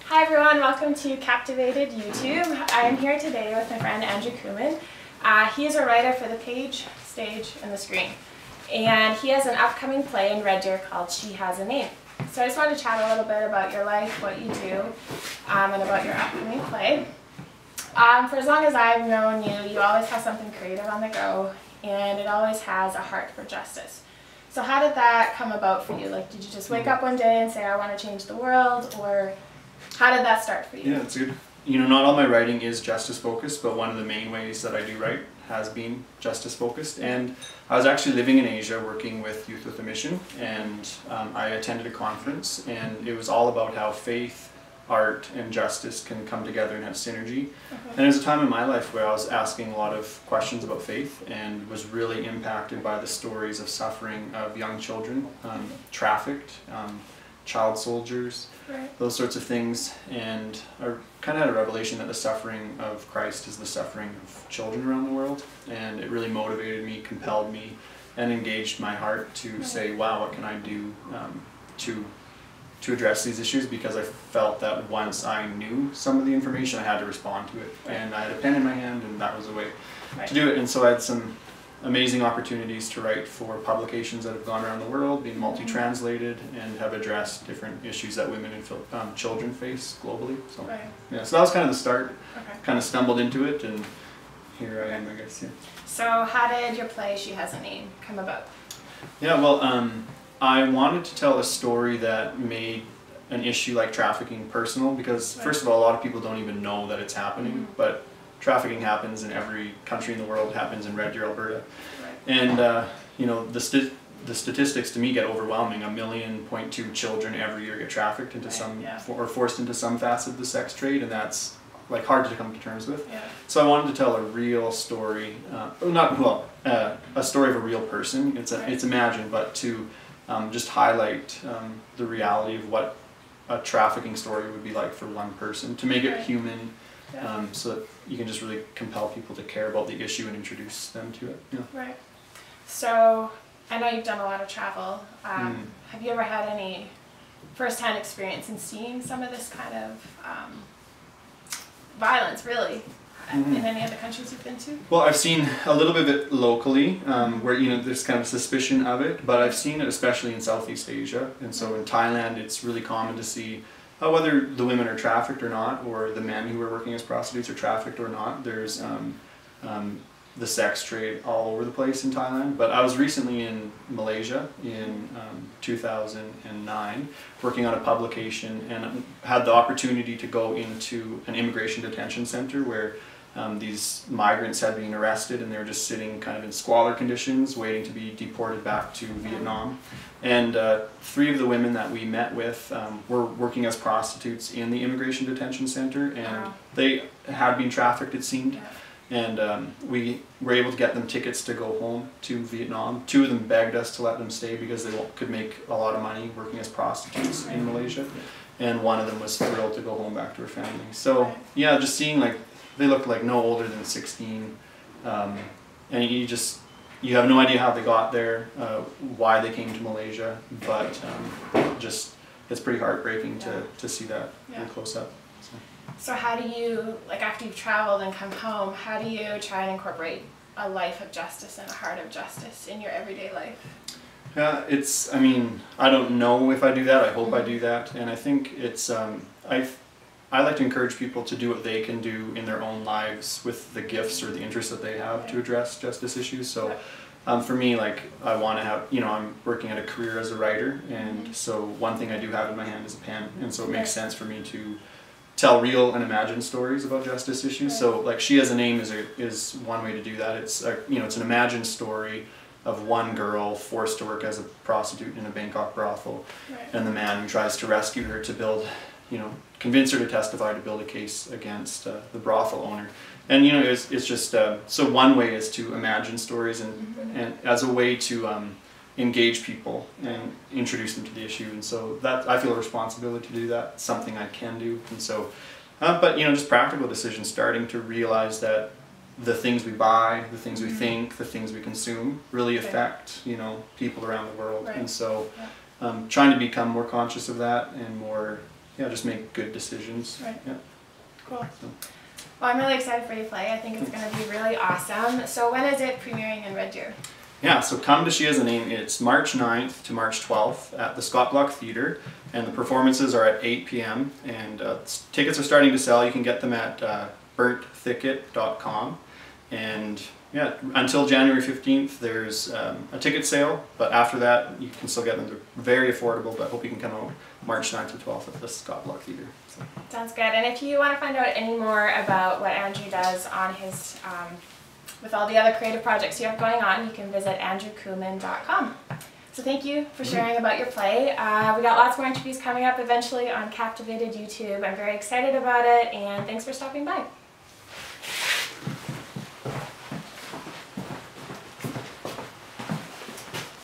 Hi everyone, welcome to Captivated YouTube. I'm here today with my friend Andrew Kooman. He is a writer for the page, stage, and the screen. And he has an upcoming play in Red Deer called She Has a Name. So I just wanted to chat a little bit about your life, what you do, and about your upcoming play. For as long as I've known you, you always have something creative on the go, and it always has a heart for justice. So how did that come about for you? Like, did you just wake up one day and say, I want to change the world, or how did that start for you? Yeah, it's good. You know, not all my writing is justice focused, but one of the main ways that I do write has been justice focused. And I was actually living in Asia working with Youth with a Mission, and I attended a conference, and it was all about how faith, art, and justice can come together and have synergy. And there was a time in my life where I was asking a lot of questions about faith and was really impacted by the stories of suffering of young children, trafficked, child soldiers, those sorts of things, and I kind of had a revelation that the suffering of Christ is the suffering of children around the world, and it really motivated me, compelled me, and engaged my heart to say, wow, what can I do to address these issues, because I felt that once I knew some of the information I had to respond to it, and I had a pen in my hand, and that was a way to do it. And so I had some amazing opportunities to write for publications that have gone around the world, been multi-translated, and have addressed different issues that women and children face globally. So, yeah, so that was kind of the start. Kind of stumbled into it, and here I am, I guess. Yeah. So how did your play She Has a Name come about? Yeah, well, I wanted to tell a story that made an issue like trafficking personal, because first of all, a lot of people don't even know that it's happening, but trafficking happens in every country in the world. It happens in Red Deer, Alberta. And you know, the statistics to me get overwhelming. 1.2 million children every year get trafficked into some, or forced into some facet of the sex trade, and that's like hard to come to terms with. So I wanted to tell a real story, a story of a real person. It's imagined, but to just highlight the reality of what a trafficking story would be like for one person, to make it human, so that you can just really compel people to care about the issue and introduce them to it. Right. So I know you've done a lot of travel. Have you ever had any first-hand experience in seeing some of this kind of violence, really, in any other countries you've been to? Well, I've seen a little bit of it locally, where, you know, there's kind of suspicion of it, but I've seen it especially in Southeast Asia. And so in Thailand, it's really common to see whether the women are trafficked or not, or the men who are working as prostitutes are trafficked or not. There's the sex trade all over the place in Thailand. But I was recently in Malaysia in 2009 working on a publication, and had the opportunity to go into an immigration detention center where these migrants had been arrested, and they were just sitting kind of in squalor conditions waiting to be deported back to Vietnam. And 3 of the women that we met with were working as prostitutes in the immigration detention center, and they had been trafficked, it seemed. And we were able to get them tickets to go home to Vietnam. 2 of them begged us to let them stay because they could make a lot of money working as prostitutes in Malaysia. And one of them was thrilled to go home back to her family. So yeah, just seeing, like, they looked like no older than 16. And you have no idea how they got there, why they came to Malaysia, but just, it's pretty heartbreaking to see that really close up. So how do you, like, after you've traveled and come home, how do you try and incorporate a life of justice and a heart of justice in your everyday life? It's, I mean, I don't know if I do that. I hope I do that. And I think it's, I like to encourage people to do what they can do in their own lives with the gifts or the interests that they have to address justice issues. So for me, like, I want to have, you know, I'm working at a career as a writer, and so one thing I do have in my hand is a pen, and so it makes sense for me to tell real and imagined stories about justice issues. So, like, She Has a Name is one way to do that. It's you know, it's an imagined story of one girl forced to work as a prostitute in a Bangkok brothel, and the man who tries to rescue her to build, you know, convince her to testify to build a case against the brothel owner. And, you know, it's just so one way is to imagine stories and as a way to engage people and introduce them to the issue. And so that, I feel a responsibility to do that. It's something I can do. And so, but, you know, just practical decisions, starting to realize that the things we buy, the things we think, the things we consume really affect, you know, people around the world. And so trying to become more conscious of that and more yeah, just make good decisions. Right. Yeah. Cool. Well, I'm really excited for your play. I think it's going to be really awesome. So when is it premiering in Red Deer? Yeah, so Come to She Has a Name. It's March 9th to March 12th at the Scott Block Theatre, and the performances are at 8 p.m. and tickets are starting to sell. You can get them at burntticket.com, and yeah, until January 15th there's a ticket sale, but after that you can still get them. They're very affordable, but I hope you can come out March 9th to 12th at the Scott Block Theatre. So. Sounds good. And if you want to find out any more about what Andrew does on his with all the other creative projects you have going on, you can visit andrewkooman.com. So thank you for sharing about your play. We got lots more interviews coming up eventually on Captivated YouTube. I'm very excited about it, and thanks for stopping by.